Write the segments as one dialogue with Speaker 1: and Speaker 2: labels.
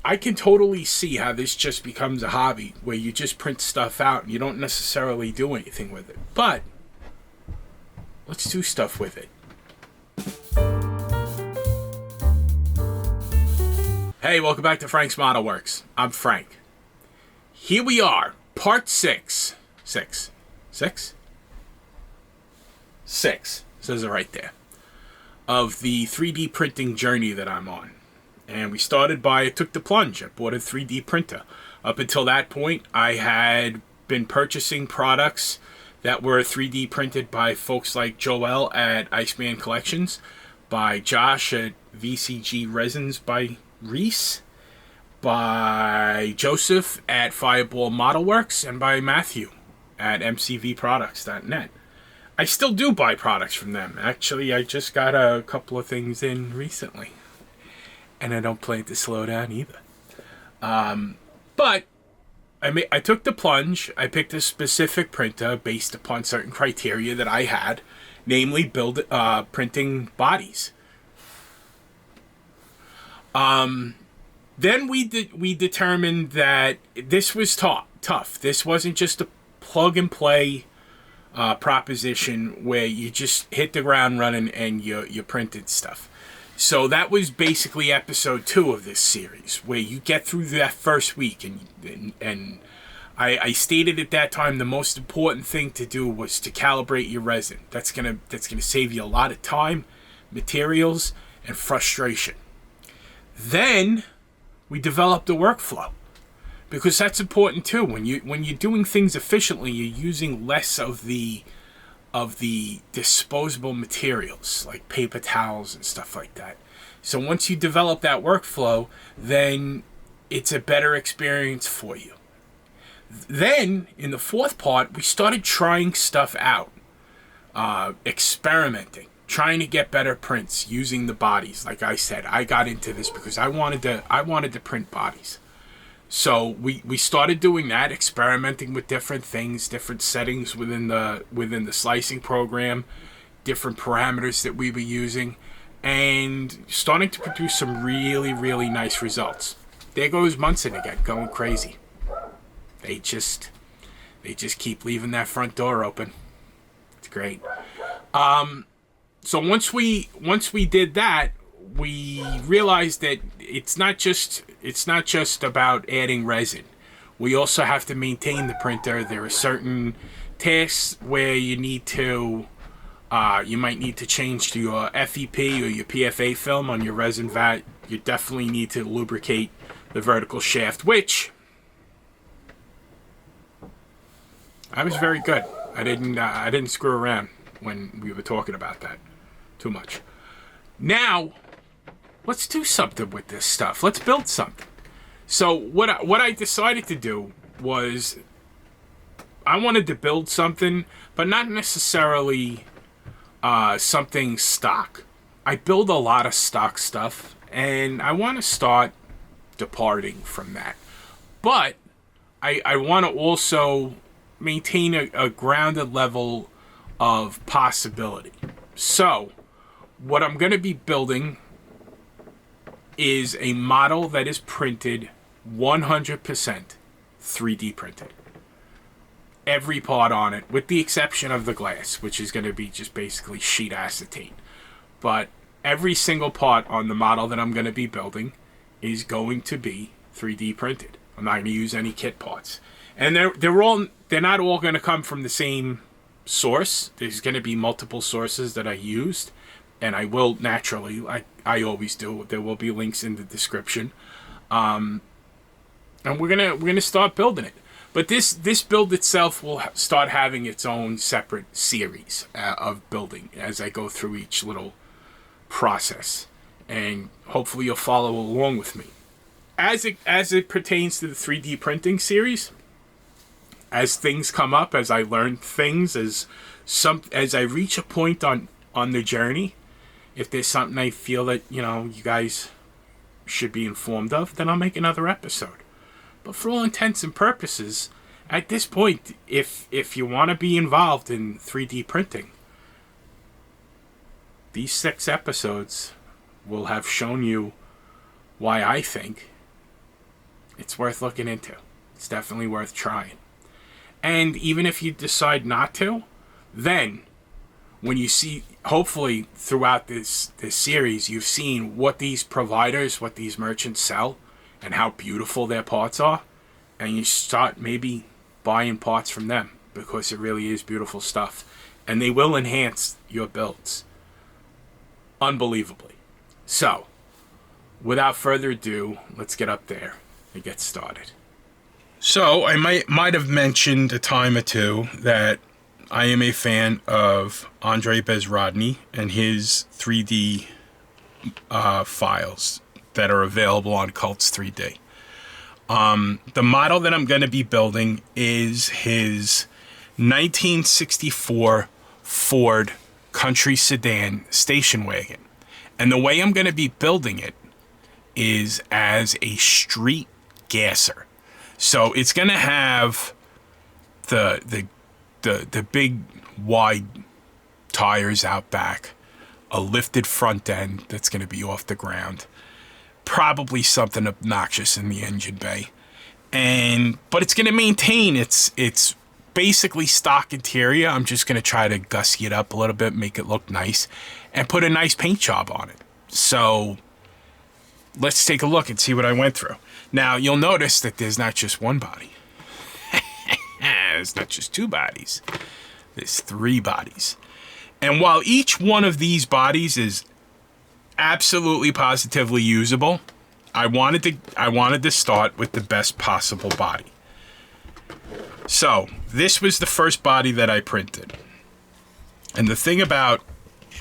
Speaker 1: I can totally see how this just becomes a hobby where you just print stuff out and you don't necessarily do anything with it. But let's do stuff with it. Hey, welcome back to Frank's Modelworks. I'm Frank. Here we are, part 6. Six, says it right there, of the 3D printing journey that I'm on. And we started by, I took the plunge. I bought a 3D printer. Up until that point, I had been purchasing products that were 3D printed by folks like Joel at Iceman Collections, by Josh at VCG Resins by Reese, by Joseph at Fireball Modelworks, and by Matthew at mcvproducts.net. I still do buy products from them. Actually, I just got a couple of things in recently. And I don't plan to slow down either. But I took the plunge. I picked a specific printer based upon certain criteria that I had, namely printing bodies. Then we determined that this was tough. This wasn't just a plug-and-play proposition where you just hit the ground running and you printed stuff. So that was basically episode 2 of this series, where you get through that first week, and I stated at that time the most important thing to do was to calibrate your resin. That's gonna save you a lot of time, materials, and frustration. Then we developed a workflow, because that's important too. When you're doing things efficiently, you're using less of the disposable materials like paper towels and stuff like that. So once you develop that workflow, then it's a better experience for you. Then in the 4th part, we started trying stuff out, experimenting, trying to get better prints using the bodies. Like I said, I got into this because I wanted to print bodies. So we started doing that, experimenting with different things, different settings within the slicing program, different parameters that we were using, and starting to produce some really, really nice results. There goes Munson again, going crazy. They just keep leaving that front door open. It's great. So once we did that, we realized that it's not just about adding resin. We also have to maintain the printer. There are certain tasks where you might need to change to your FEP or your PFA film on your resin vat. You definitely need to lubricate the vertical shaft, which I was very good. I didn't screw around when we were talking about that too much. Now, let's do something with this stuff. Let's build something. So what I decided to do was I wanted to build something, but not necessarily something stock. I build a lot of stock stuff, and I want to start departing from that. But I want to also maintain a grounded level of possibility. So what I'm going to be building is a model that is printed 100% 3D printed. Every part on it, with the exception of the glass, which is going to be just basically sheet acetate. But every single part on the model that I'm going to be building is going to be 3D printed. I'm not going to use any kit parts. And they're not all going to come from the same source. There's going to be multiple sources that I used. And I will naturally, like I always do, there will be links in the description. And we're gonna start building it. But this build itself will start having its own separate series of building as I go through each little process. And hopefully you'll follow along with me. As it pertains to the 3D printing series, as things come up, as I learn things, as I reach a point on the journey, if there's something I feel that, you guys should be informed of, then I'll make another episode. But for all intents and purposes, at this point, if you want to be involved in 3D printing, these 6 episodes will have shown you why I think it's worth looking into. It's definitely worth trying. And even if you decide not to, then when you see, hopefully throughout this series, you've seen what these providers, what these merchants sell, and how beautiful their parts are, and you start maybe buying parts from them, because it really is beautiful stuff, and they will enhance your builds unbelievably. So, without further ado, let's get up there and get started. So, I might have mentioned a time or two that I am a fan of Andrey Bezrodny and his 3D files that are available on Cults 3D. The model that I'm going to be building is his 1964 Ford Country Sedan station wagon. And the way I'm going to be building it is as a street gasser. So it's going to have the big wide tires out back, a lifted front end that's going to be off the ground, probably something obnoxious in the engine bay, but it's going to maintain its basically stock interior. I'm just going to try to gussy it up a little bit, make it look nice, and put a nice paint job on it. So let's take a look and see what I went through. Now, you'll notice that there's not just one body. There's not just two bodies. There's three bodies. And while each one of these bodies is absolutely positively usable, I wanted to start with the best possible body. So, this was the first body that I printed. And the thing about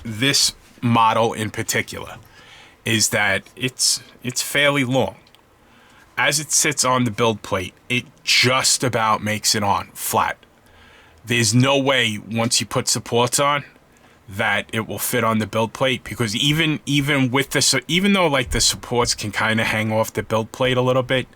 Speaker 1: this model in particular is that it's fairly long. As it sits on the build plate, it just about makes it on flat. There's no way once you put supports on that it will fit on the build plate, because even with this, even though like the supports can kind of hang off the build plate a little bit,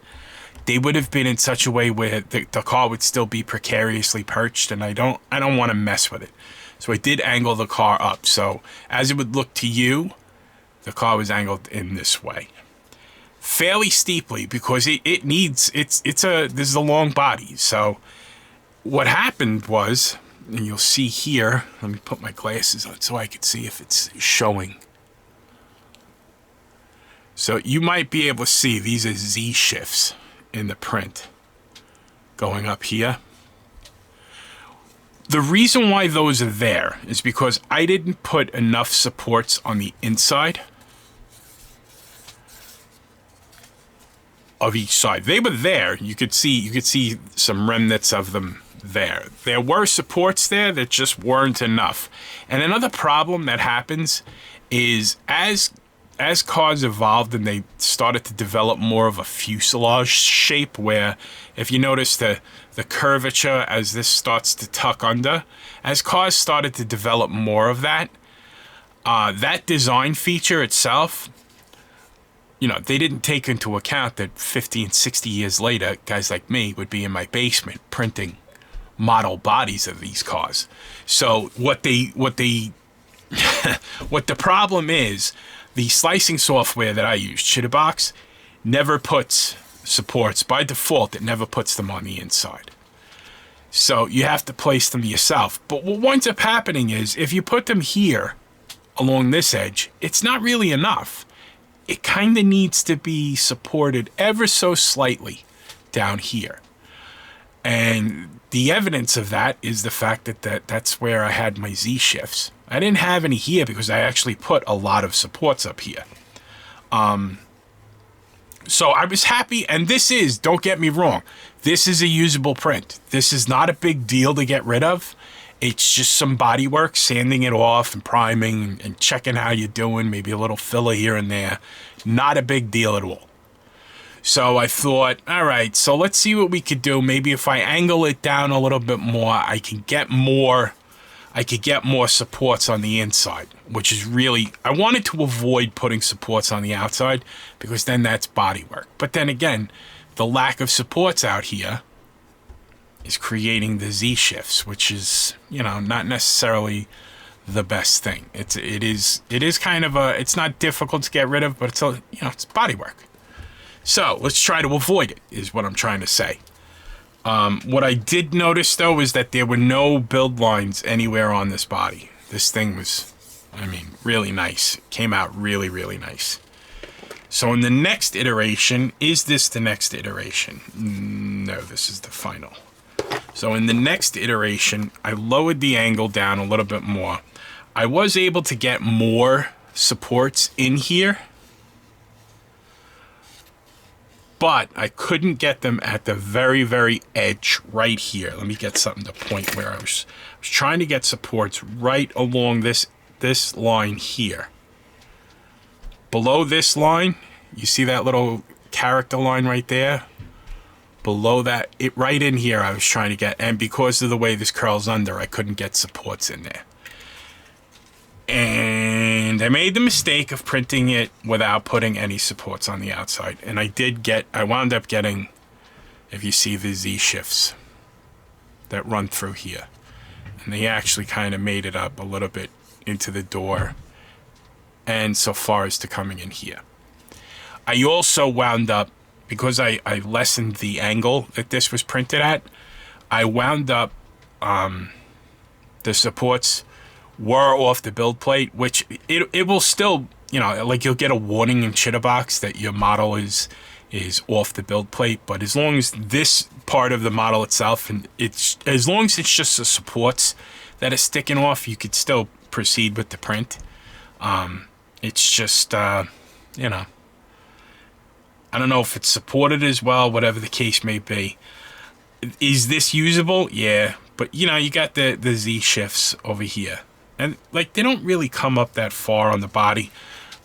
Speaker 1: they would have been in such a way where the car would still be precariously perched, and I don't want to mess with it. So I did angle the car up, so as it would look to you, the car was angled in this way, fairly steeply, because this is a long body. So what happened was, and you'll see here, let me put my glasses on so I can see if it's showing. So you might be able to see these are Z shifts in the print going up here. The reason why those are there is because I didn't put enough supports on the inside of each side. They were there. You could see some remnants of them there. There were supports there that just weren't enough. And another problem that happens is as cars evolved and they started to develop more of a fuselage shape, where if you notice the curvature as this starts to tuck under, as cars started to develop more of that, that design feature itself, you know, they didn't take into account that 50 and 60 years later, guys like me would be in my basement printing model bodies of these cars. So what the problem is, the slicing software that I use, Chitterbox, never puts supports. By default, it never puts them on the inside. So you have to place them yourself. But what winds up happening is, if you put them here along this edge, it's not really enough. It kind of needs to be supported ever so slightly down here. And the evidence of that is the fact that that's where I had my Z shifts. I didn't have any here because I actually put a lot of supports up here. So I was happy, and this is, don't get me wrong, this is a usable print. This is not a big deal to get rid of. It's just some body work, sanding it off and priming and checking how you're doing, maybe a little filler here and there. Not a big deal at all. So I thought, all right, so let's see what we could do. Maybe if I angle it down a little bit more, I could get more supports on the inside, which is really, I wanted to avoid putting supports on the outside because then that's body work. But then again, the lack of supports out here is creating the Z shifts, which is, you know, not necessarily the best thing. It is kind of it's not difficult to get rid of, but it's body work. So let's try to avoid it, is what I'm trying to say. What I did notice, though, is that there were no build lines anywhere on this body. This thing was, I mean, really nice. It came out really, really nice. So in the next iteration, is this the next iteration? No, this is the final. So in the next iteration, I lowered the angle down a little bit more. I was able to get more supports in here, but I couldn't get them at the very, very edge right here. Let me get something to point where I was trying to get supports right along this line here. Below this line, you see that little character line right there? Below that, right in here I was trying to get, and because of the way this curls under, I couldn't get supports in there. And I made the mistake of printing it without putting any supports on the outside. And I wound up getting, if you see the Z shifts that run through here. And they actually kind of made it up a little bit into the door and so far as to coming in here. I also wound up, because I lessened the angle that this was printed at, I wound up, the supports were off the build plate, which it will still, you know, like you'll get a warning in Chitterbox that your model is off the build plate, but as long as this part of the model itself, and as long as it's just the supports that are sticking off, you could still proceed with the print. It's just, you know, I don't know if it's supported as well, whatever the case may be. Is this usable? Yeah, but you know, you got the Z shifts over here. And like, they don't really come up that far on the body.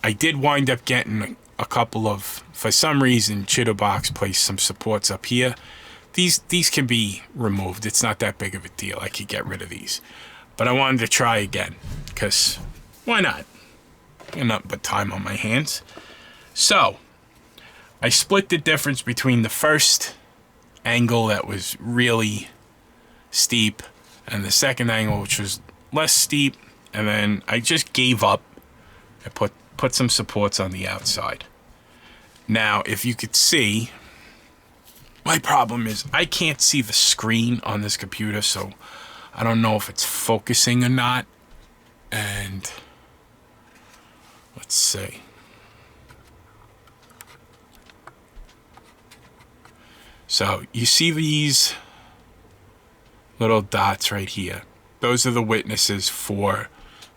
Speaker 1: I did wind up getting a couple of, for some reason, Chitterbox placed some supports up here. These can be removed. It's not that big of a deal. I could get rid of these. But I wanted to try again, because why not? I got nothing but time on my hands. So, I split the difference between the first angle that was really steep and the second angle, which was less steep, and then I just gave up. I put some supports on the outside. Now, if you could see, my problem is I can't see the screen on this computer, so I don't know if it's focusing or not. And let's see. So you see these little dots right here. Those are the witnesses for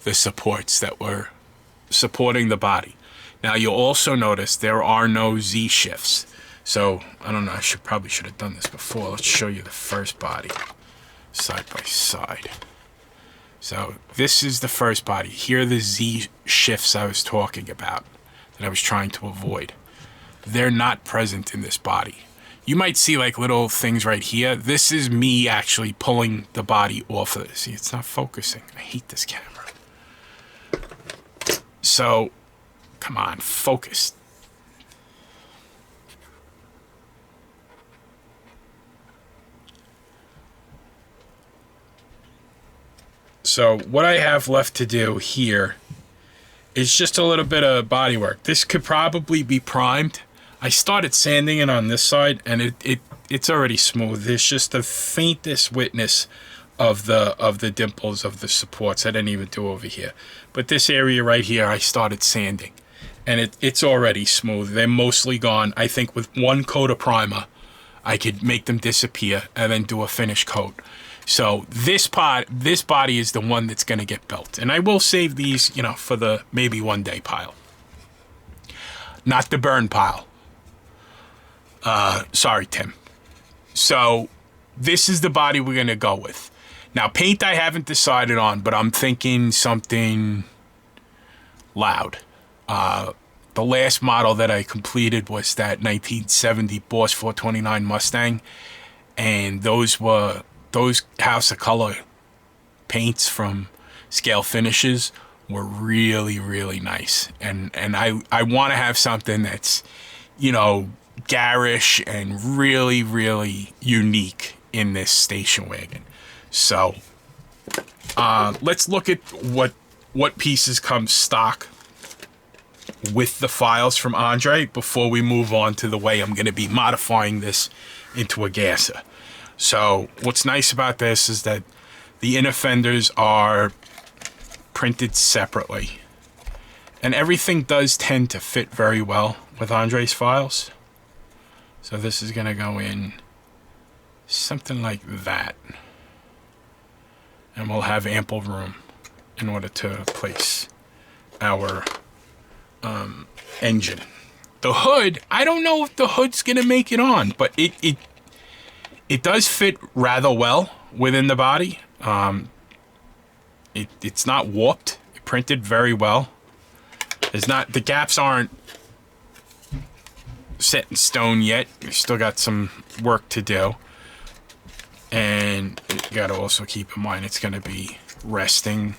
Speaker 1: the supports that were supporting the body. Now you'll also notice there are no Z shifts. So I don't know, I probably should have done this before. Let's show you the first body side by side. So this is the first body. Here are the Z shifts I was talking about that I was trying to avoid. They're not present in this body. You might see like little things right here. This is me actually pulling the body off of this. See, it's not focusing. I hate this camera. So, come on, focus. So, what I have left to do here is just a little bit of body work. This could probably be primed. I started sanding it on this side, and it's already smooth. There's just the faintest witness of the dimples of the supports. I didn't even do over here. But this area right here, I started sanding, and it's already smooth. They're mostly gone. I think with one coat of primer, I could make them disappear and then do a finish coat. So this body is the one that's going to get built, and I will save these, you know, for the maybe one day pile, not the burn pile. Sorry, Tim. So this is the body we're going to go with. Now, paint I haven't decided on, but I'm thinking something loud. The last model that I completed was that 1970 Boss 429 Mustang, and those House of Color paints from Scale Finishes were really, really nice. And I want to have something that's, you know, garish and really, really unique in this station wagon. So let's look at what pieces come stock with the files from Andrey before we move on to the way I'm going to be modifying this into a gasser. So what's nice about this is that the inner fenders are printed separately. And everything does tend to fit very well with Andrey's files. So this is going to go in something like that. And we'll have ample room in order to place our engine. The hood, I don't know if the hood's going to make it on, but it does fit rather well within the body. It's not warped. It printed very well. The gaps aren't set in stone yet. We still got some work to do. And you got to also keep in mind it's going to be resting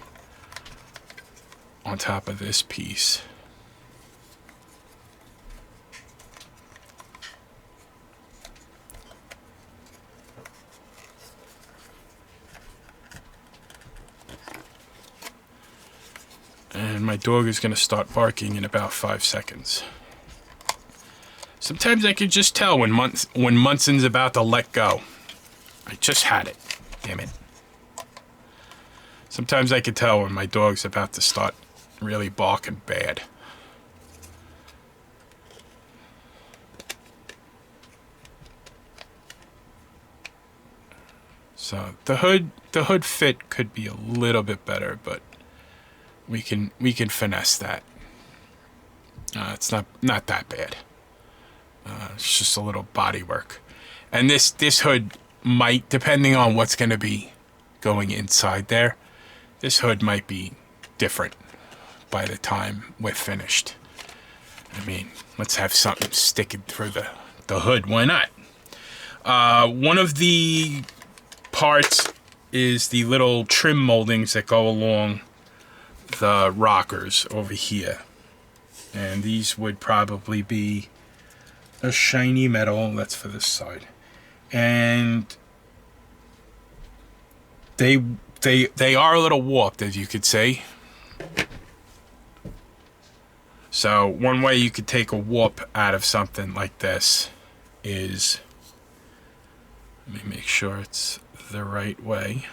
Speaker 1: on top of this piece. And my dog is going to start barking in about 5 seconds. Sometimes I can just tell when Munson's about to let go. I just had it. Damn it. Sometimes I can tell when my dog's about to start really barking bad. So the hood fit could be a little bit better, but we can finesse that. It's not that bad. It's just a little body work. And this hood might, depending on what's going to be going inside there, this hood might be different by the time we're finished. I mean, let's have something sticking through the hood. Why not? One of the parts is the little trim moldings that go along the rockers over here. And these would probably be a shiny metal. That's for this side. And they are a little warped, as you could see. So one way you could take a warp out of something like this is, let me make sure it's the right way.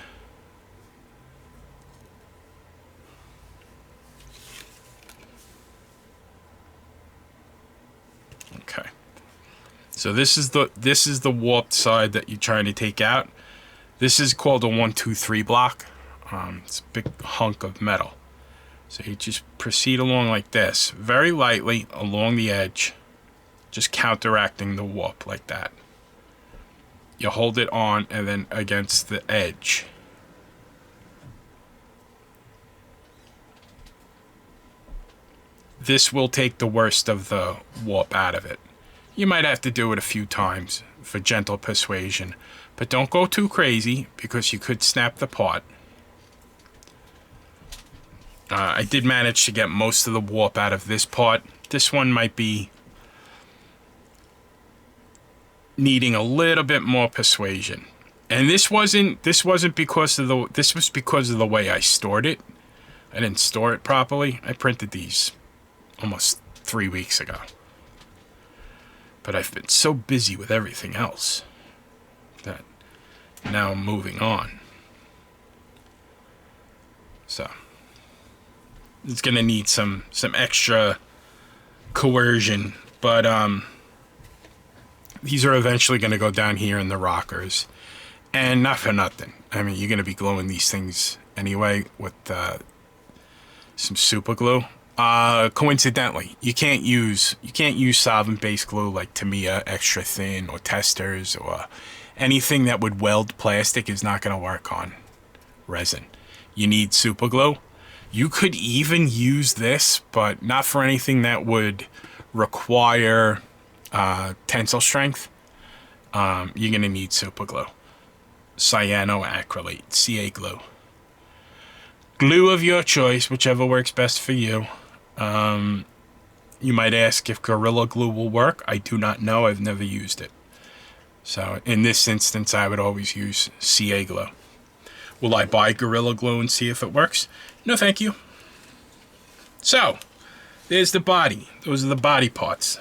Speaker 1: Okay. So this is the warped side that you're trying to take out. This is called a 1, 2, 3 block. It's a big hunk of metal. So you just proceed along like this, very lightly along the edge, just counteracting the warp like that. You hold it on and then against the edge. This will take the worst of the warp out of it. You might have to do it a few times for gentle persuasion, but don't go too crazy because you could snap the part. I did manage to get most of the warp out of this part. This one might be needing a little bit more persuasion. And this wasn't because of this was because of the way I stored it. I didn't store it properly. I printed these almost 3 weeks ago. But I've been so busy with everything else that now I'm moving on. So it's gonna need some extra coercion, but these are eventually gonna go down here in the rockers, and not for nothing. I mean, you're gonna be gluing these things anyway with some super glue. Coincidentally, you can't use solvent-based glue like Tamiya extra thin or testers or anything that would weld plastic is not gonna work on resin. You need super glue. You could even use this, but not for anything that would require tensile strength. You're gonna need super glue. Cyanoacrylate, CA glue. Glue of your choice, whichever works best for you. You might ask if Gorilla Glue will work. I do not know. I've never used it. So in this instance, I would always use CA glue. Will I buy Gorilla Glue and see if it works? No, thank you. So, there's the body. Those are the body parts.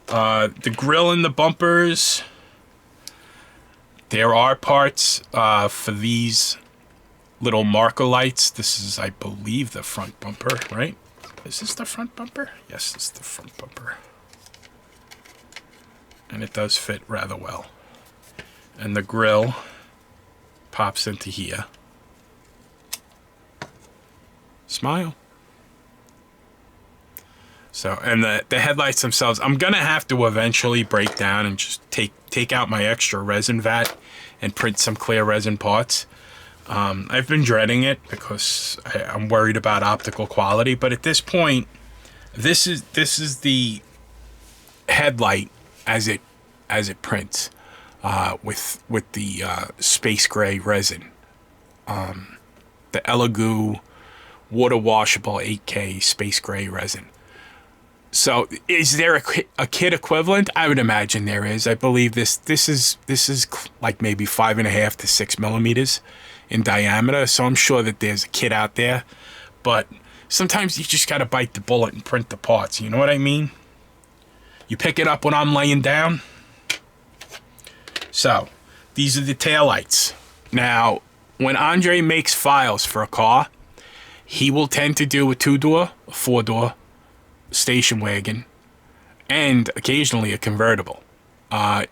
Speaker 1: The grill and the bumpers. There are parts for these little marker lights. This is, I believe, the front bumper, right? Is this the front bumper? Yes, it's the front bumper. And it does fit rather well. And the grill pops into here. Smile. So, and the headlights themselves, I'm gonna have to eventually break down and just take out my extra resin vat and print some clear resin parts. I've been dreading it because I'm worried about optical quality, but at this point, this is the headlight as it prints with the space gray resin, the Elegoo water washable 8K space gray resin. So is there a kit equivalent? I would imagine there is. I believe this is like maybe 5.5 to 6 millimeters in diameter. So I'm sure that there's a kit out there, but sometimes you just got to bite the bullet and print the parts. You know what I mean? You pick it up when I'm laying down. So these are the taillights. Now, when Andrey makes files for a car, he will tend to do a 2-door, a 4-door, station wagon, and occasionally a convertible. I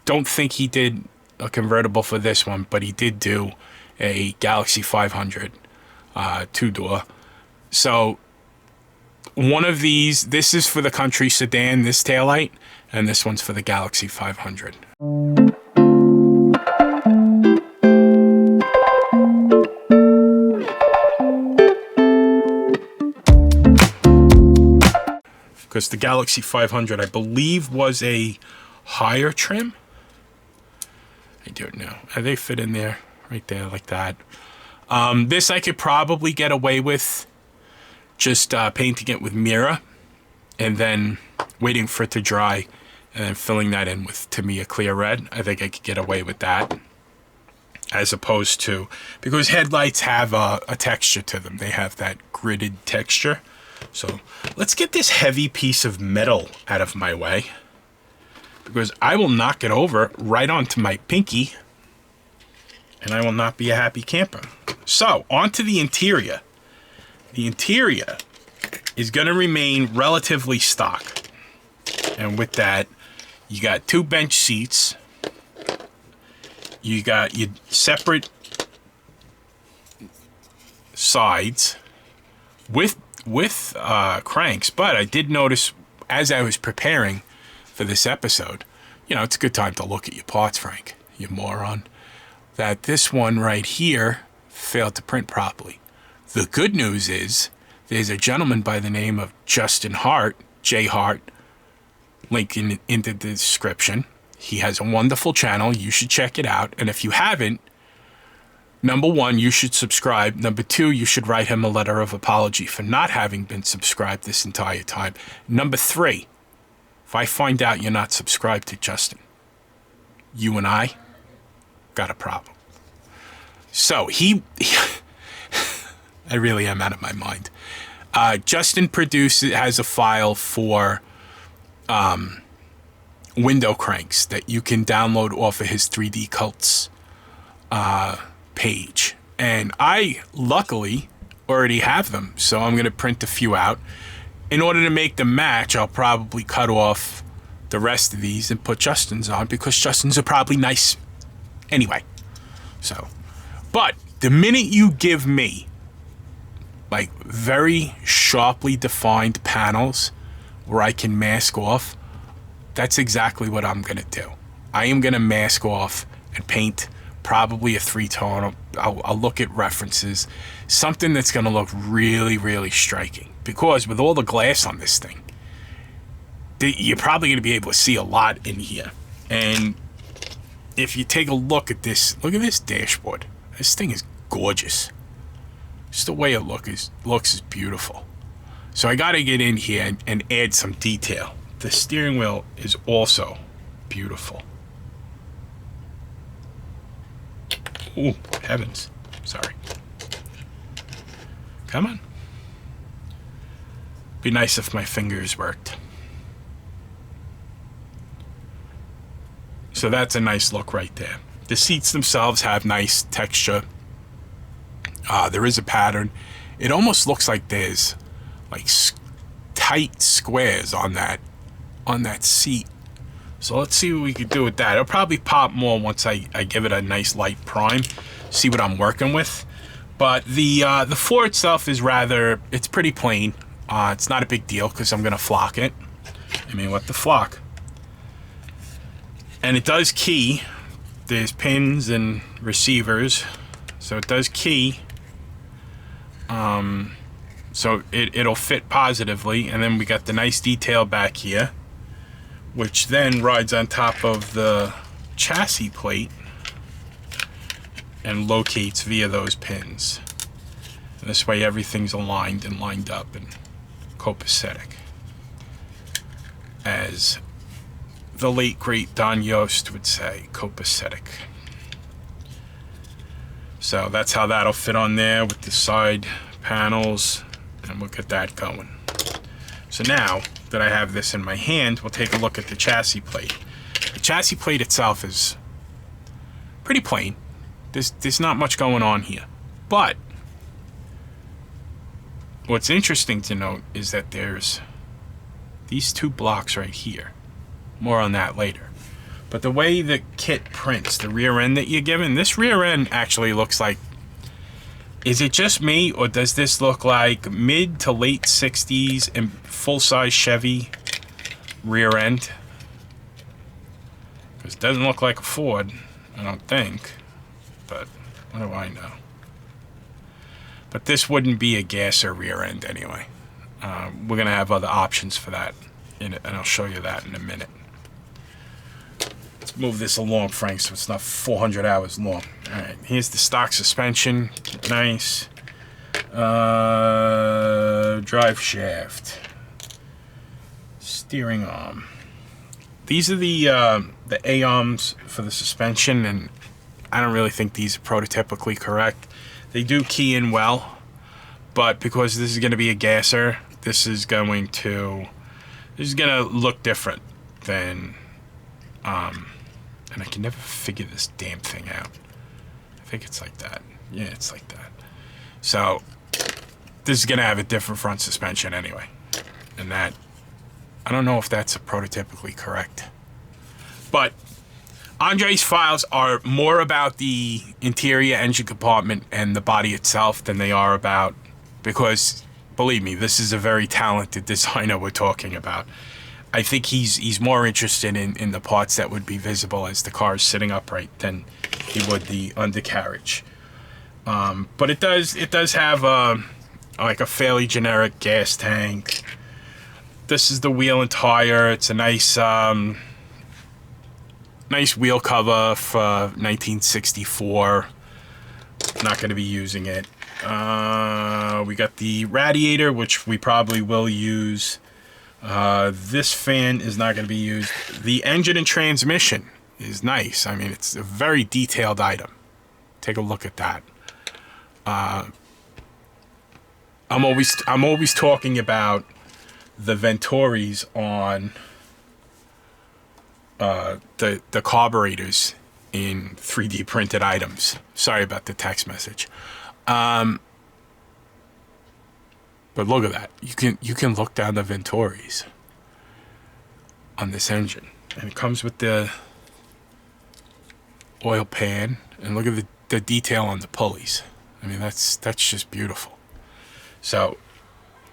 Speaker 1: don't think he did a convertible for this one, but he did do a Galaxy 500 2-door. So one of these, this is for the Country Sedan, this taillight, and this one's for the Galaxy 500. Because the Galaxy 500, I believe, was a higher trim. I don't know. They fit in there, right there, like that. This I could probably get away with just painting it with Mira and then waiting for it to dry and then filling that in with, to me, a clear red. I think I could get away with that. As opposed to, because headlights have a texture to them. They have that gridded texture. So let's get this heavy piece of metal out of my way, because I will knock it over right onto my pinky and I will not be a happy camper. So onto the interior. The interior is going to remain relatively stock. And with that, you got 2 bench seats. You got your separate sides with cranks, but I did notice as I was preparing for this episode, you know, it's a good time to look at your parts, Frank, you moron, that this one right here failed to print properly. The good news is there's a gentleman by the name of Justin Hart, J Hart, link in the description. He has a wonderful channel. You should check it out. And if you haven't, number 1, you should subscribe. Number 2, you should write him a letter of apology for not having been subscribed this entire time. Number 3, if I find out you're not subscribed to Justin, you and I got a problem. So he I really am out of my mind. Justin has a file for window cranks that you can download off of his 3D Cults page, and I luckily already have them, so I'm going to print a few out. In order to make them match, I'll probably cut off the rest of these and put Justin's on, because Justin's are probably nice anyway. So, but the minute you give me like very sharply defined panels where I can mask off, that's exactly what I'm going to do. I am going to mask off and paint probably a 3-tone. I'll look at references, something that's going to look really, really striking, because with all the glass on this thing, you're probably going to be able to see a lot in here. And if you take a look at this dashboard. This thing is gorgeous. Just the way it looks is beautiful. So I got to get in here and add some detail. The steering wheel is also beautiful. Oh, heavens. Sorry. Come on. Be nice if my fingers worked. So that's a nice look right there. The seats themselves have nice texture. There is a pattern. It almost looks like there's like tight squares on that seat. So let's see what we can do with that. It'll probably pop more once I give it a nice light prime, see what I'm working with. But the floor itself is it's pretty plain. It's not a big deal because I'm gonna flock it. I mean, what the flock? And it does key. There's pins and receivers, so it does key. So it'll fit positively, and then we got the nice detail back here, which then rides on top of the chassis plate and locates via those pins. And this way everything's aligned and lined up and copacetic. As the late great Don Yost would say, copacetic. So that's how that'll fit on there with the side panels, and we'll get that going. So now that I have this in my hand, we'll take a look at the chassis plate. The chassis plate itself is pretty plain. There's not much going on here. But what's interesting to note is that there's these two blocks right here. More on that later. But the way the kit prints, the rear end that you're given, this rear end actually looks like, is it just me, or does this look like mid to late 60s and full-size Chevy rear end? Because it doesn't look like a Ford, I don't think. But what do I know? But this wouldn't be a gasser rear end anyway. We're going to have other options for that, and I'll show you that in a minute. Let's move this along, Frank, so it's not 400 hours long. Alright, here's the stock suspension. Nice. Drive shaft. Steering arm. These are the A-arms for the suspension, and I don't really think these are prototypically correct. They do key in well, but because this is going to be a gasser, this is going to look different than and I can never figure this damn thing out. I think it's like that. Yeah, it's like that. So this is gonna have a different front suspension anyway, and that, I don't know if that's prototypically correct, but Andrey's files are more about the interior engine compartment and the body itself than they are about, because believe me, this is a very talented designer we're talking about. I think he's more interested in the parts that would be visible as the car is sitting upright than he would the undercarriage. But it does have like a fairly generic gas tank. This is the wheel and tire. It's a nice nice wheel cover for 1964. Not going to be using it. We got the radiator, which we probably will use. This fan is not going to be used. The engine and transmission is nice. I mean, it's a very detailed item. Take a look at that. I'm always talking about the Venturis on the carburetors in 3D printed items. Sorry about the text message. But look at that. You can look down the Venturis on this engine. And it comes with the oil pan. And look at the detail on the pulleys. I mean, that's just beautiful. So,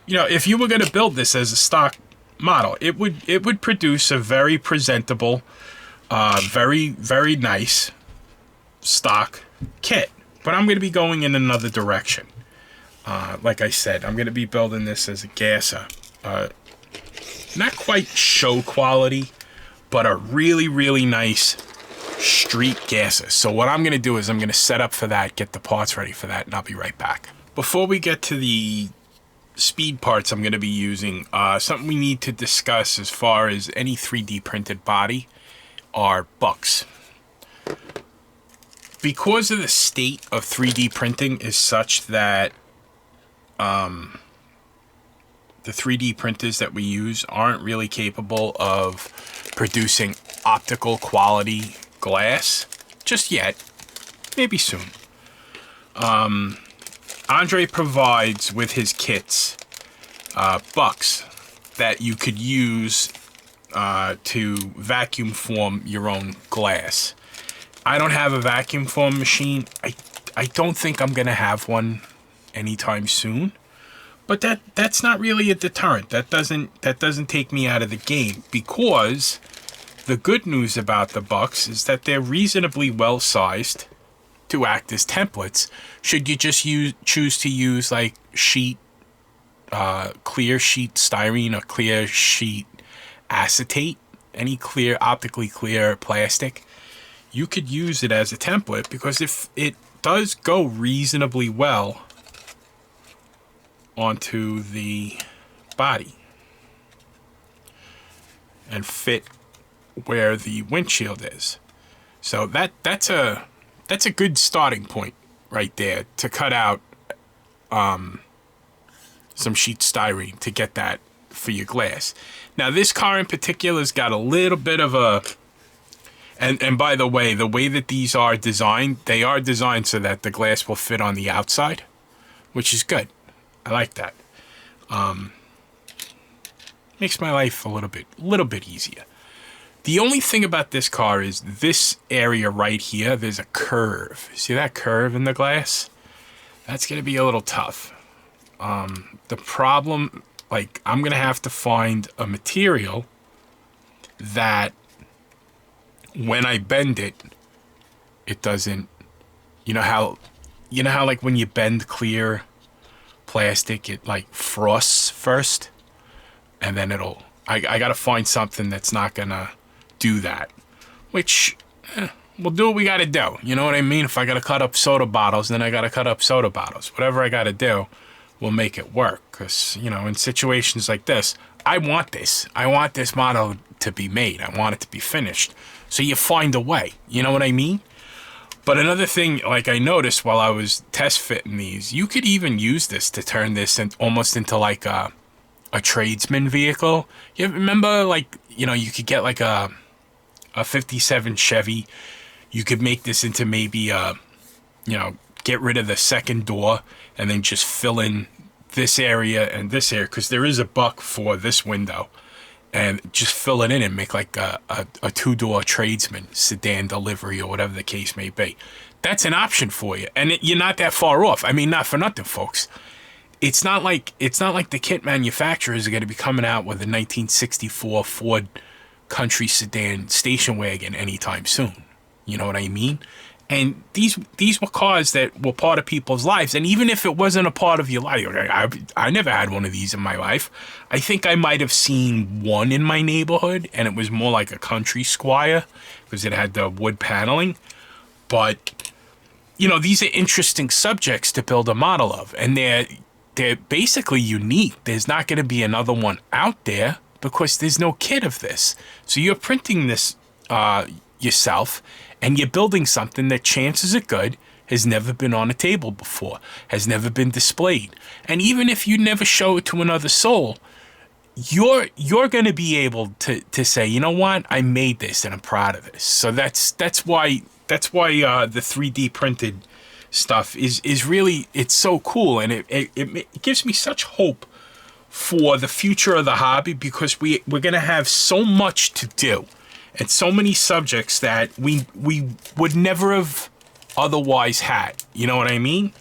Speaker 1: you know, if you were going to build this as a stock model, it would produce a very presentable, very, very nice stock kit. But I'm going to be going in another direction. Like I said, I'm going to be building this as a gasser. Not quite show quality, but a really, really nice street gasser. So what I'm going to do is I'm going to set up for that, get the parts ready for that, and I'll be right back. Before we get to the speed parts I'm going to be using, something we need to discuss as far as any 3D printed body are bucks. Because of the state of 3D printing is such that the the 3D printers that we use aren't really capable of producing optical quality glass just yet. Maybe soon. Andrey provides with his kits bucks that you could use to vacuum form your own glass. I don't have a vacuum form machine. I don't think I'm gonna have one anytime soon. But that's not really a deterrent. That doesn't take me out of the game, because the good news about the bucks is that they're reasonably well sized to act as templates. Should you just choose to use like clear sheet styrene or clear sheet acetate, any clear, optically clear plastic, you could use it as a template, because if it does go reasonably well onto the body and fit where the windshield is. So that's a good starting point right there, to cut out some sheet styrene to get that for your glass. Now this car in particular has got a little bit of a, and by the way that these are designed, they are designed so that the glass will fit on the outside, which is good. I like that. Makes my life a little bit easier. The only thing about this car is this area right here, there's a curve. See that curve in the glass? That's gonna be a little tough. The problem, like, I'm gonna have to find a material that when I bend it, it doesn't, you know how like when you bend clear plastic, it like frosts first, and then I gotta find something that's not gonna do that, which we'll do what we gotta do. You know what I mean? If I gotta cut up soda bottles, then I gotta cut up soda bottles. Whatever I gotta do, we'll make it work. Because, you know, in situations like this, I want this model to be made. I want it to be finished. So you find a way, you know what I mean? But another thing, like I noticed while I was test fitting these, you could even use this to turn this almost into like a tradesman vehicle. You remember, like, you know, you could get like a 57 Chevy. You could make this into maybe you know, get rid of the second door and then just fill in this area and this area, because there is a buck for this window, and just fill it in and make like a two-door tradesman sedan delivery or whatever the case may be. That's an option for you, and you're not that far off. I mean, not for nothing, folks. It's not like the kit manufacturers are going to be coming out with a 1964 Ford Country Sedan station wagon anytime soon. You know what I mean? And these were cars that were part of people's lives. And even if it wasn't a part of your life, I never had one of these in my life. I think I might have seen one in my neighborhood, and it was more like a country squire because it had the wood paneling. But, you know, these are interesting subjects to build a model of, and they're basically unique. There's not going to be another one out there because there's no kit of this. So you're printing this yourself, and you're building something that, chances are good, has never been on a table before, has never been displayed. And even if you never show it to another soul, you're going to be able to say, you know what, I made this and I'm proud of this. So that's why the 3D printed stuff is really, it's so cool, and it gives me such hope for the future of the hobby, because we're going to have so much to do. And so many subjects that we would never have otherwise had. You know what I mean?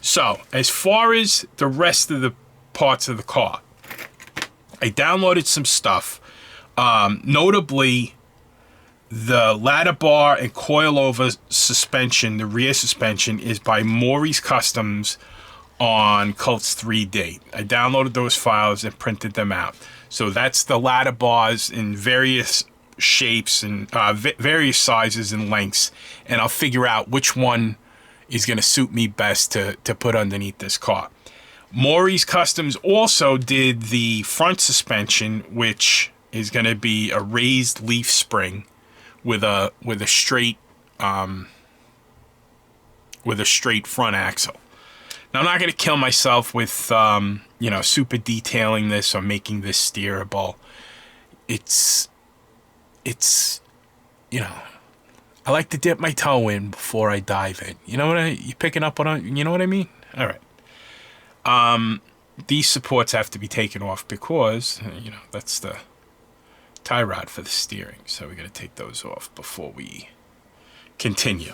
Speaker 1: So, as far as the rest of the parts of the car, I downloaded some stuff. Notably, the ladder bar and coilover suspension, the rear suspension, is by MorriesKustoms on Cults 3D. I downloaded those files and printed them out. So that's the ladder bars in various shapes and various sizes and lengths, and I'll figure out which one is going to suit me best to put underneath this car. MorriesKustoms also did the front suspension, which is going to be a raised leaf spring with a straight front axle. Now, I'm not going to kill myself with, you know, super detailing this or making this steerable. It's, you know, I like to dip my toe in before I dive in. You know what you picking up on, you know what I mean? All right. These supports have to be taken off because, you know, that's the tie rod for the steering. So we're going to take those off before we continue.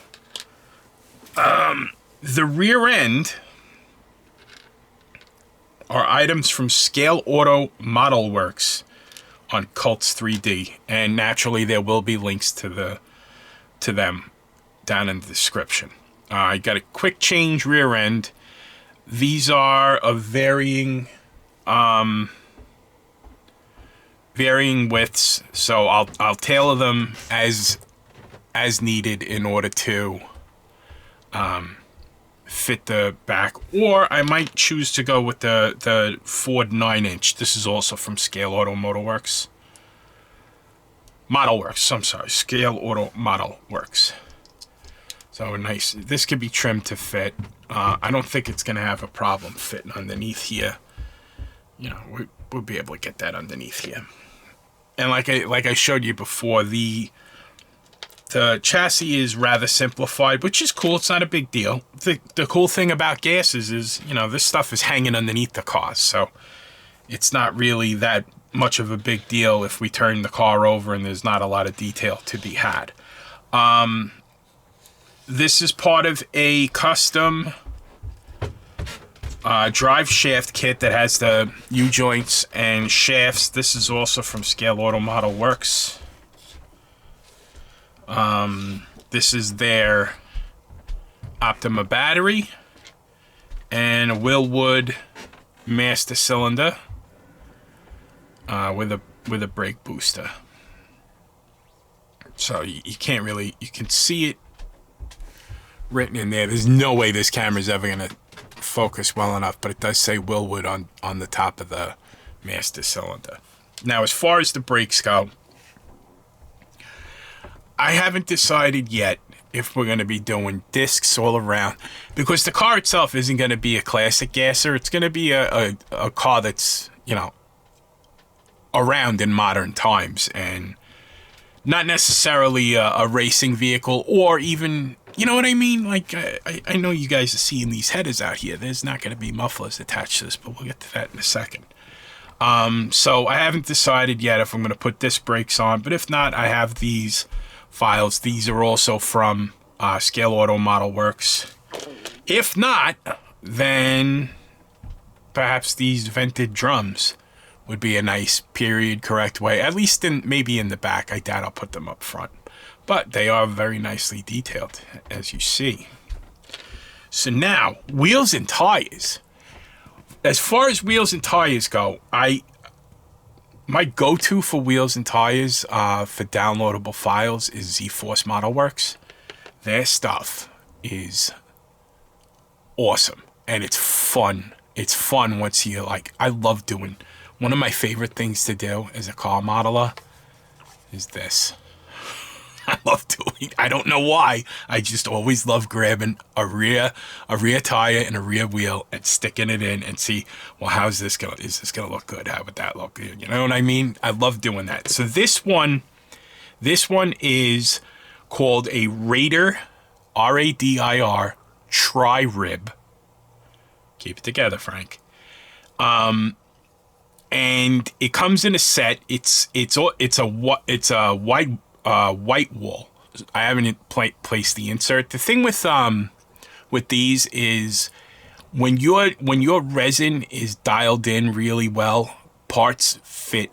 Speaker 1: The rear end are items from Scale Auto Modelworks on Cults 3D, and naturally there will be links to them down in the description. I got a quick change rear end. These are of varying widths, so I'll tailor them as needed in order to fit the back, or I might choose to go with the Ford 9-inch. This is also from Scale Auto Modelworks. I'm sorry, Scale Auto Modelworks. So nice. This could be trimmed to fit. I don't think it's going to have a problem fitting underneath here. You know, we'll be able to get that underneath here. And like I showed you before, the chassis is rather simplified, which is cool. It's not a big deal. The cool thing about gases is, you know, this stuff is hanging underneath the car, so it's not really that much of a big deal if we turn the car over and there's not a lot of detail to be had. This is part of a custom drive shaft kit that has the U-joints and shafts. This is also from Scale Auto Modelworks. This is their Optima battery and a Willwood master cylinder with a brake booster. So you can't really, you can see it written in there. There's no way this camera's ever gonna focus well enough, but it does say Willwood on the top of the master cylinder. Now, as far as the brakes go, I haven't decided yet if we're going to be doing discs all around, because the car itself isn't going to be a classic gasser. It's going to be a car that's, you know, around in modern times and not necessarily a racing vehicle, or even, you know what I mean? Like, I know you guys are seeing these headers out here. There's not going to be mufflers attached to this, but we'll get to that in a second. So I haven't decided yet if I'm going to put disc brakes on, but if not, I have these files. These are also from Scale Auto Modelworks. If not, then perhaps these vented drums would be a nice period correct way, at least maybe in the back. I doubt I'll put them up front, but they are very nicely detailed, as you see. So now, wheels and tires. As far as wheels and tires go, my go-to for wheels and tires for downloadable files is Z-Force Modelworks. Their stuff is awesome, and it's fun. It's fun once you, like, I love doing, one of my favorite things to do as a car modeler is this. I love doing, I don't know why, I just always love grabbing a rear tire and a rear wheel and sticking it in and see, well, is this gonna look good? How would that look good? You know what I mean? I love doing that. So this one is called a Raider, R-A-D-I-R, tri-rib. Keep it together, Frank. And it comes in a set. It's a white wool. I haven't placed the insert. The thing with these is when your resin is dialed in really well, parts fit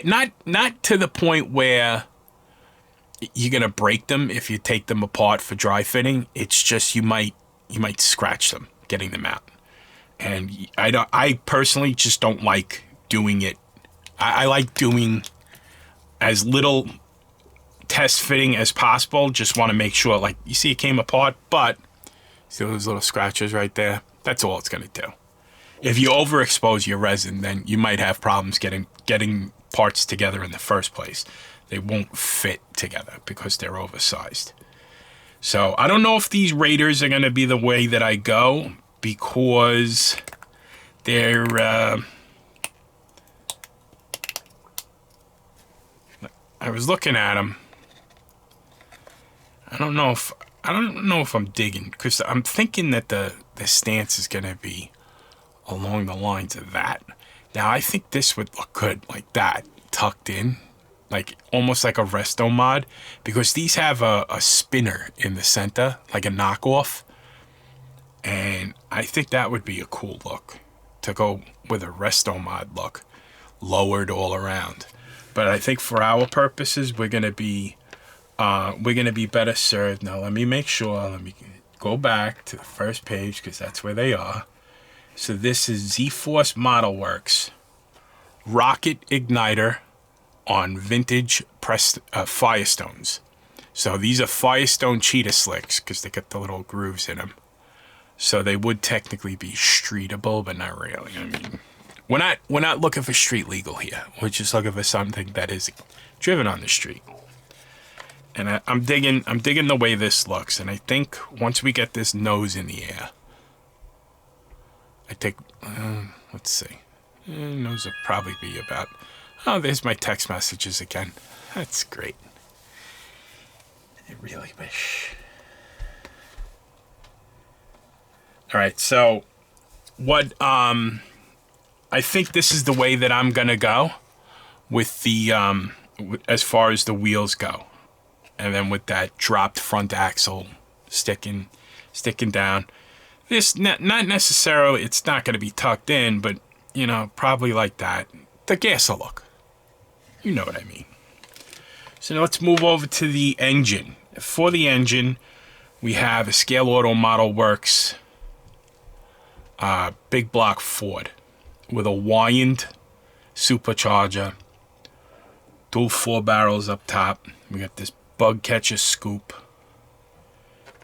Speaker 1: not to the point where you're gonna break them if you take them apart for dry fitting. It's just you might scratch them getting them out. And I personally just don't like doing it. I like doing as little test fitting as possible. Just want to make sure, like, you see it came apart, but see those little scratches right there? That's all it's going to do. If you overexpose your resin, then you might have problems getting parts together in the first place. They won't fit together because they're oversized. So I don't know if these Raiders are going to be the way that I go. because they're I was looking at them. I don't know if I'm digging, because I'm thinking that the stance is going to be along the lines of that. Now I think this would look good like that, tucked in, like almost like a resto mod, because these have a spinner in the center, like a knockoff, and I think that would be a cool look to go with a resto mod look, lowered all around. But I think for our purposes, we're gonna be better served. Now let me make sure. Let me go back to the first page, because that's where they are. So this is Z-Force Modelworks rocket igniter on vintage Firestones. So these are Firestone cheetah slicks, because they got the little grooves in them. So they would technically be streetable, but not really. I mean, we're not looking for street legal here. We're just looking for something that is driven on the street. And I'm digging the way this looks. And I think once we get this nose in the air, I think, let's see, nose will probably be about, oh, there's my text messages again. That's great. I really wish. All right, so what, I think this is the way that I'm gonna go with the, as far as the wheels go. And then with that dropped front axle sticking down. This, not necessarily, it's not going to be tucked in, but, you know, probably like that. The gas will look. You know what I mean. So now let's move over to the engine. For the engine, we have a Scale Auto Modelworks big block Ford with a wind supercharger, dual 4 barrels up top. We got this bug catcher scoop,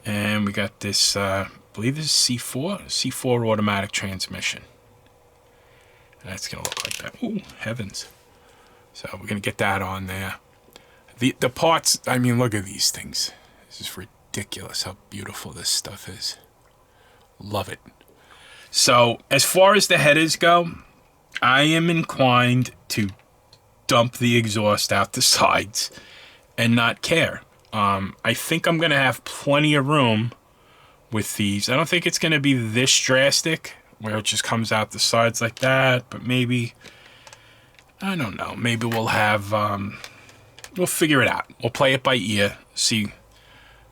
Speaker 1: and we got this I believe this is C4 automatic transmission, and that's gonna look like that. Ooh, heavens. So we're gonna get that on there. The parts, I mean, look at these things. This is ridiculous how beautiful this stuff is. Love it. So as far as the headers go, I am inclined to dump the exhaust out the sides and not care. I think I'm going to have plenty of room with these. I don't think it's going to be this drastic, where it just comes out the sides like that, but maybe, I don't know, maybe we'll have, we'll figure it out. We'll play it by ear, see,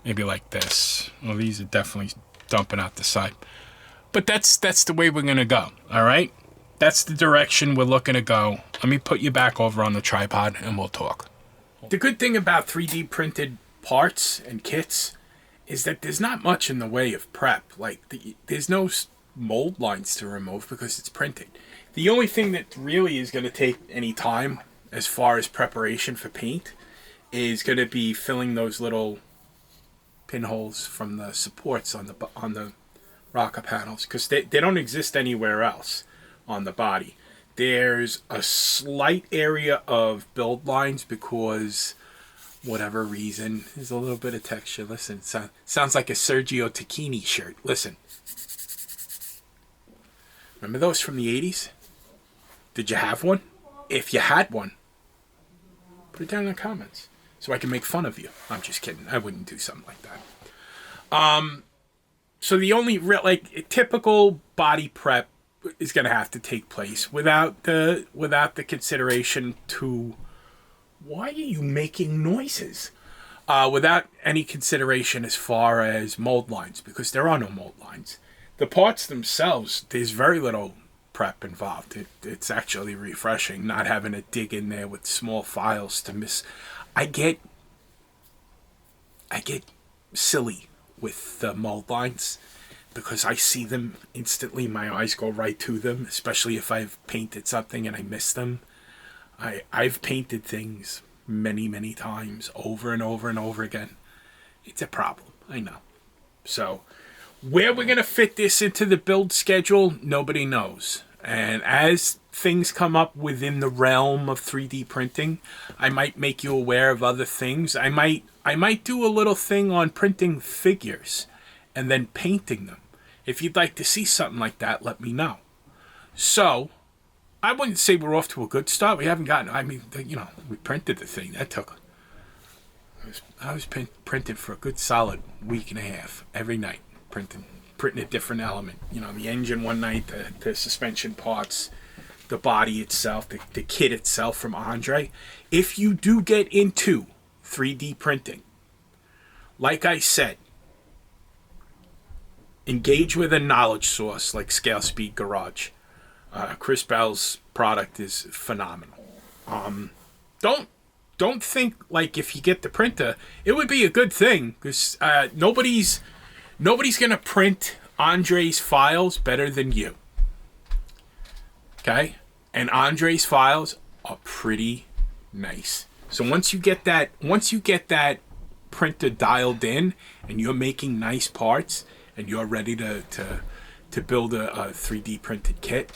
Speaker 1: maybe like this. Well, these are definitely dumping out the side. But that's the way we're going to go, all right? That's the direction we're looking to go. Let me put you back over on the tripod and we'll talk. The good thing about 3D printed parts and kits is that there's not much in the way of prep. Like, there's no mold lines to remove because it's printed. The only thing that really is going to take any time as far as preparation for paint is going to be filling those little pinholes from the supports on the rocker panels, because they don't exist anywhere else on the body. There's a slight area of build lines because whatever reason, there's a little bit of texture. Listen, sounds like a Sergio Tacchini shirt. Listen. Remember those from the 80s? Did you have one? If you had one, put it down in the comments so I can make fun of you. I'm just kidding. I wouldn't do something like that. So the only real, like, typical body prep is going to have to take place without the consideration to, why are you making noises? Without any consideration as far as mold lines, because there are no mold lines. The parts themselves, there's very little prep involved. It's actually refreshing not having to dig in there with small files to miss. I get silly with the mold lines because I see them instantly. My eyes go right to them, especially if I've painted something and I miss them. I've painted things many times over and over and over again. It's a problem, I know. So where we're going to fit this into the build schedule, nobody knows. And as things come up within the realm of 3D printing, I might make you aware of other things. I might do a little thing on printing figures and then painting them If you'd like to see something like that, let me know. So, I wouldn't say we're off to a good start. We haven't gotten, I mean, you know, we printed the thing. That took, I was printing for a good solid week and a half every night, printing a different element. You know, the engine one night, the suspension parts, the body itself, the kit itself from Andrey. If you do get into 3D printing, like I said, engage with a knowledge source like Scale Speed Garage. Chris Bell's product is phenomenal. Don't think like if you get the printer, it would be a good thing, because nobody's gonna print Andrey's files better than you. Okay, and Andrey's files are pretty nice. So once you get that printer dialed in, and you're making nice parts, and you're ready to build a 3D printed kit,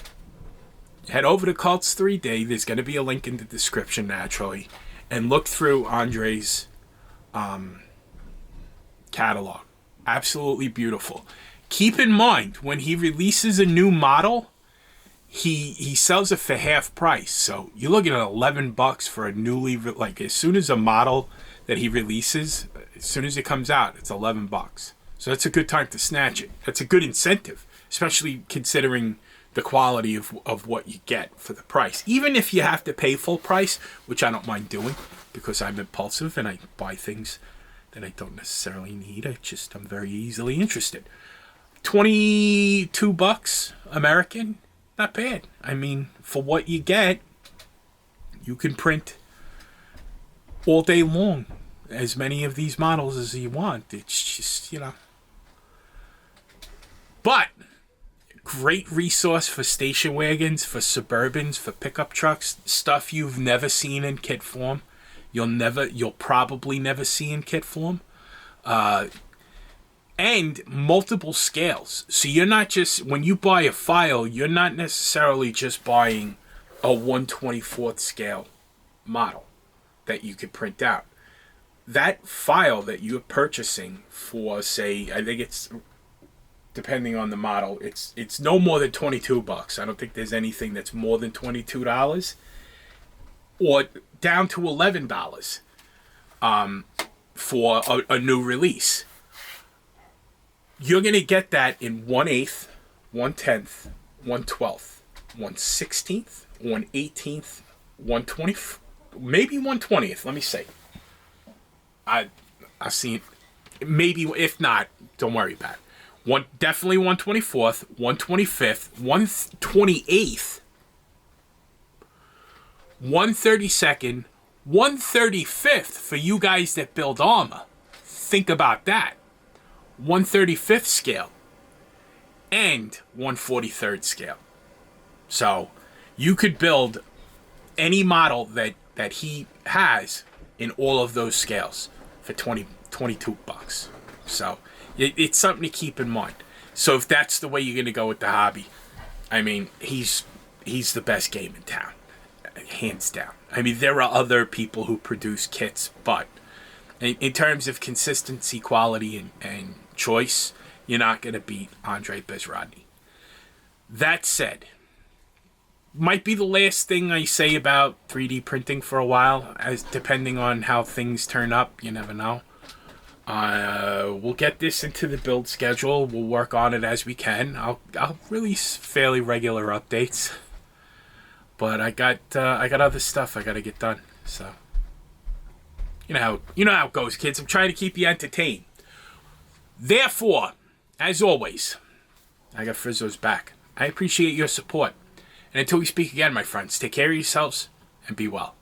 Speaker 1: head over to Cults 3D. There's going to be a link in the description, naturally, and look through Andrey's catalog. Absolutely beautiful. Keep in mind, when he releases a new model, he sells it for half price. So you're looking at $11 for a newly, like, as soon as a model that he releases, as soon as it comes out, it's $11. So that's a good time to snatch it. That's a good incentive, especially considering the quality of what you get for the price. Even if you have to pay full price, which I don't mind doing, because I'm impulsive and I buy things that I don't necessarily need. I'm very easily interested. $22 American, not bad. I mean, for what you get, you can print all day long as many of these models as you want. It's just, you know. But great resource for station wagons, for Suburbans, for pickup trucks, stuff you've never seen in kit form. You'll probably never see in kit form. And multiple scales. So you're not just, when you buy a file, you're not necessarily just buying a 1/24th scale model that you could print out. That file that you're purchasing for, say, I think it's, depending on the model, it's no more than $22. I don't think there's anything that's more than $22, or down to $11 for a new release. You're gonna get that in 1/8, 1/10, 1/12, 1/16, 1/18, 1/20, maybe 1/20th. Let me see. I've seen it. Maybe, if not, don't worry about it. Definitely 1/24th, 1/25th, 1/28th, 1/32nd, 1/35th for you guys that build armor. Think about that. 1/35th scale and 1/43rd scale. So you could build any model that he has in all of those scales for $22. So it's something to keep in mind. So if that's the way you're going to go with the hobby, I mean, he's the best game in town, hands down. I mean, there are other people who produce kits, but in terms of consistency, quality, and choice, you're not going to beat Andrey Bezrodny. That said, might be the last thing I say about 3D printing for a while, as depending on how things turn up. You never know. We'll get this into the build schedule. We'll work on it as we can. I'll release fairly regular updates, but I got other stuff I got to get done. So you know how it goes, kids. I'm trying to keep you entertained. Therefore, as always, I got Frizzo's back. I appreciate your support. And until we speak again, my friends, take care of yourselves and be well.